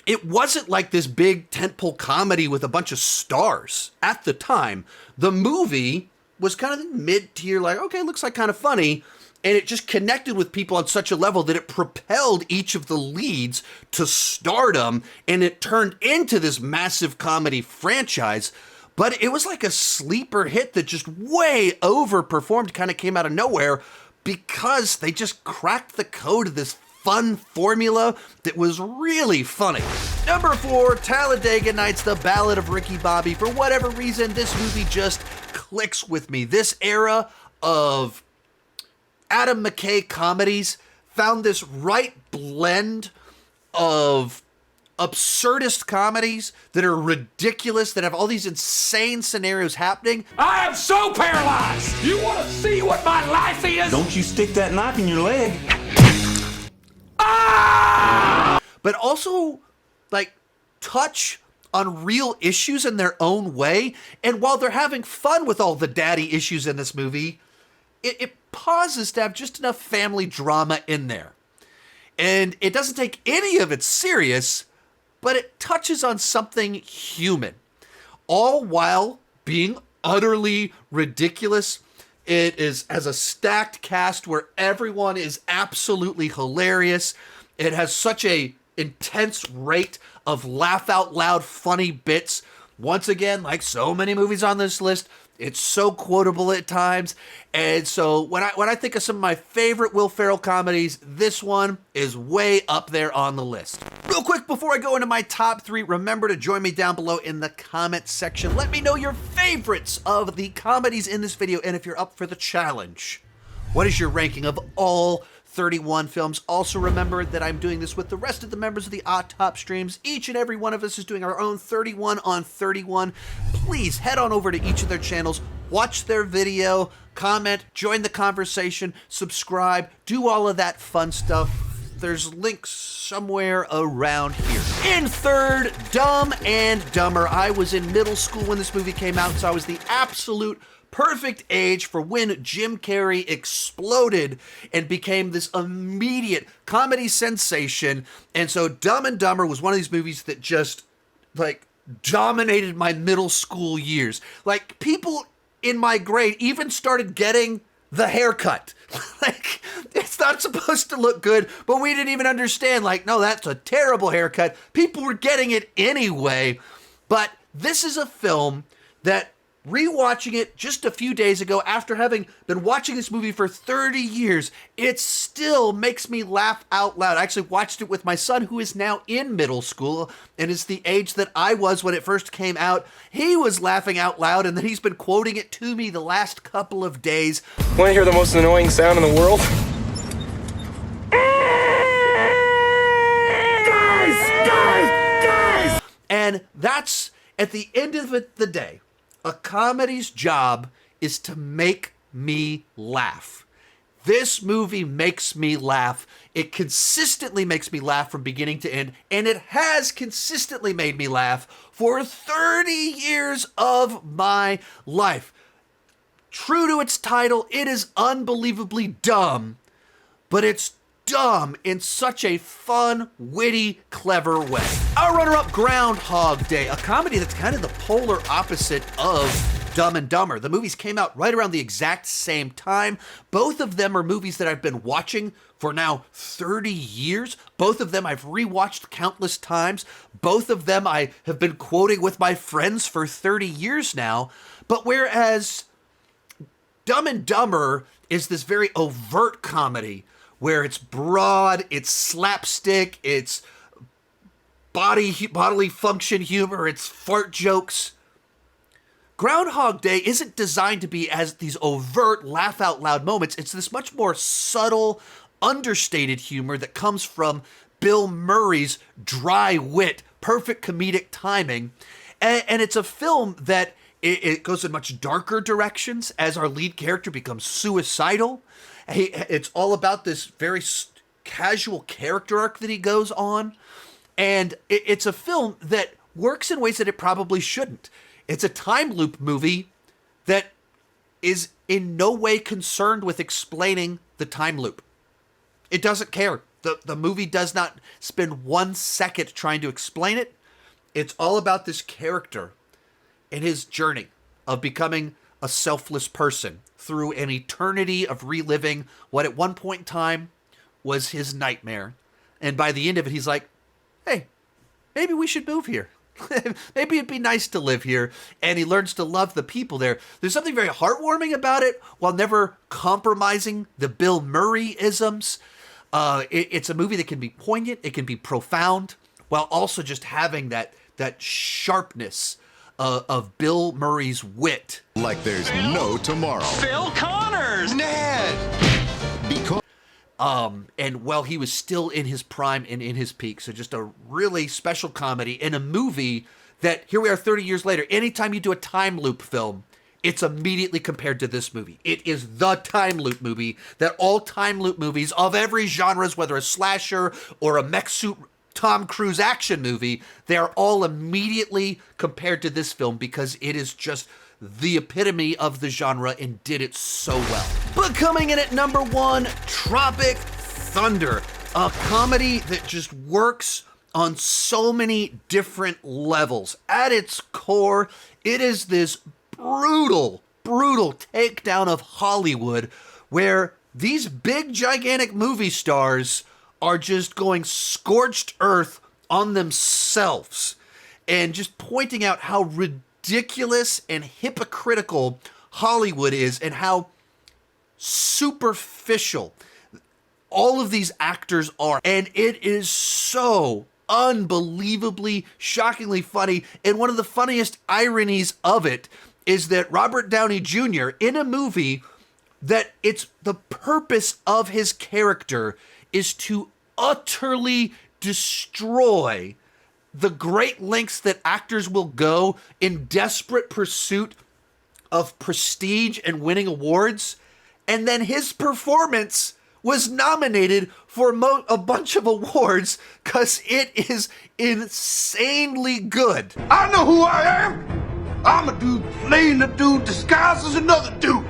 it wasn't like this big tentpole comedy with a bunch of stars at the time. The movie was kind of mid-tier, like, okay, looks like kind of funny. And it just connected with people on such a level that it propelled each of the leads to stardom. And it turned into this massive comedy franchise. But it was like a sleeper hit that just way overperformed, kind of came out of nowhere because they just cracked the code of this fun formula that was really funny. Number 4, Talladega Nights, The Ballad of Ricky Bobby. For whatever reason, this movie just clicks with me. This era of Adam McKay comedies found this right blend of absurdist comedies that are ridiculous, that have all these insane scenarios happening. I am so paralyzed! You want to see what my life is? Don't you stick that knife in your leg. But also, like, touch on real issues in their own way. And while they're having fun with all the daddy issues in this movie, it pauses to have just enough family drama in there. And it doesn't take any of it serious, but it touches on something human. All while being utterly ridiculous. It has a stacked cast where everyone is absolutely hilarious. It has such a intense rate of laugh out loud funny bits. Once again, like so many movies on this list, it's so quotable at times. And so when I think of some of my favorite Will Ferrell comedies, this one is way up there on the list. Real quick, before I go into my top 3, remember to join me down below in the comment section. Let me know your favorites of the comedies in this video, and if you're up for the challenge. What is your ranking of all 31 films? Also remember that I'm doing this with the rest of the members of the Odd Top streams. Each and every one of us is doing our own 31 on 31. Please head on over to each of their channels, watch their video, comment, join the conversation, subscribe, do all of that fun stuff. There's links somewhere around here. In third, Dumb and Dumber. I was in middle school when this movie came out, so I was the absolute perfect age for when Jim Carrey exploded and became this immediate comedy sensation. And so Dumb and Dumber was one of these movies that just, like, dominated my middle school years. Like, people in my grade even started getting the haircut. Like, it's not supposed to look good, but we didn't even understand, like, no, that's a terrible haircut. People were getting it anyway. But this is a film that, rewatching it just a few days ago after having been watching this movie for 30 years, it still makes me laugh out loud. I actually watched it with my son, who is now in middle school and is the age that I was when it first came out. He was laughing out loud, and then he's been quoting it to me the last couple of days. Want to hear the most annoying sound in the world? Guys! And that's, at the end of the day, a comedy's job is to make me laugh. This movie makes me laugh. It consistently makes me laugh from beginning to end, and it has consistently made me laugh for 30 years of my life. True to its title, it is unbelievably dumb, but it's dumb in such a fun, witty, clever way. Our runner-up, Groundhog Day, a comedy that's kind of the polar opposite of Dumb and Dumber. The movies came out right around the exact same time. Both of them are movies that I've been watching for now 30 years. Both of them I've rewatched countless times. Both of them I have been quoting with my friends for 30 years now. But whereas Dumb and Dumber is this very overt comedy where it's broad, it's slapstick, it's bodily function humor, it's fart jokes. Groundhog Day isn't designed to be as these overt, laugh out loud moments. It's this much more subtle, understated humor that comes from Bill Murray's dry wit, perfect comedic timing. And it's a film that It goes in much darker directions as our lead character becomes suicidal. It's all about this very casual character arc that he goes on. And it's a film that works in ways that it probably shouldn't. It's a time loop movie that is in no way concerned with explaining the time loop. It doesn't care. The movie does not spend 1 second trying to explain it. It's all about this character and his journey of becoming a selfless person through an eternity of reliving what at one point in time was his nightmare. And by the end of it, he's like, hey, maybe we should move here. Maybe it'd be nice to live here. And he learns to love the people there. There's something very heartwarming about it while never compromising the Bill Murray-isms. It's a movie that can be poignant, it can be profound, while also just having that sharpness of Bill Murray's wit. Like there's no tomorrow. Phil Connors! Ned! Because... And while he was still in his prime and in his peak, so just a really special comedy in a movie that, here we are 30 years later, anytime you do a time loop film, it's immediately compared to this movie. It is the time loop movie that all time loop movies of every genre, whether a slasher or a mech suit Tom Cruise action movie, they are all immediately compared to this film because it is just the epitome of the genre and did it so well. But coming in at number 1, Tropic Thunder, a comedy that just works on so many different levels. At its core, it is this brutal takedown of Hollywood where these big, gigantic movie stars are just going scorched earth on themselves and just pointing out how ridiculous and hypocritical Hollywood is and how superficial all of these actors are. And it is so unbelievably, shockingly funny. And one of the funniest ironies of it is that Robert Downey Jr. in a movie that it's the purpose of his character is to utterly destroy the great lengths that actors will go in desperate pursuit of prestige and winning awards. And then his performance was nominated for a bunch of awards because it is insanely good. I know who I am. I'm a dude playing a dude disguised as another dude.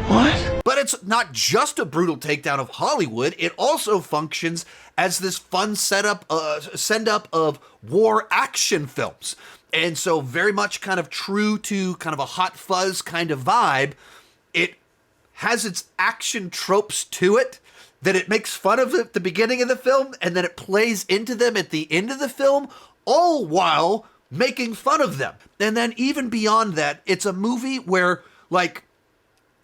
What? But it's not just a brutal takedown of Hollywood. It also functions as this fun send-up of war action films. And so very much kind of true to kind of a Hot Fuzz kind of vibe. It has its action tropes to it that it makes fun of at the beginning of the film and then it plays into them at the end of the film, all while making fun of them. And then even beyond that, it's a movie where, like,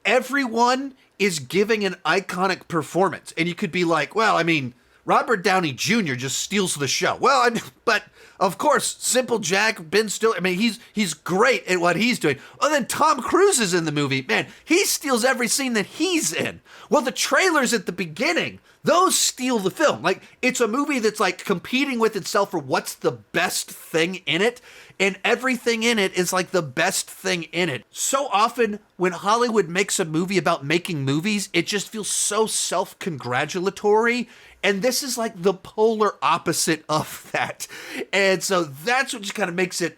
everyone is giving an iconic performance. And you could be like, well, I mean, Robert Downey Jr. just steals the show. Well, I mean, but of course, Simple Jack, Ben Stiller, I mean, he's great at what he's doing. Well, then Tom Cruise is in the movie. Man, he steals every scene that he's in. Well, the trailers at the beginning, those steal the film. Like, it's a movie that's like competing with itself for what's the best thing in it. And everything in it is like the best thing in it. So often when Hollywood makes a movie about making movies, it just feels so self-congratulatory. And this is like the polar opposite of that. And so that's what just kind of makes it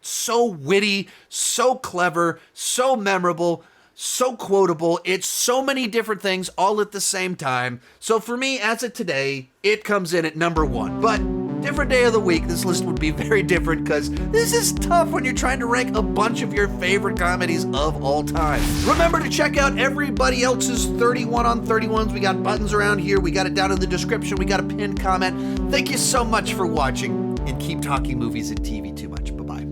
so witty, so clever, so memorable, so quotable. It's so many different things all at the same time. So for me, as of today, it comes in at number 1. But different day of the week, this list would be very different because this is tough when you're trying to rank a bunch of your favorite comedies of all time. Remember to check out everybody else's 31 on 31s. We got buttons around here. We got it down in the description. We got a pinned comment. Thank you so much for watching and keep talking movies and TV too much. Bye-bye.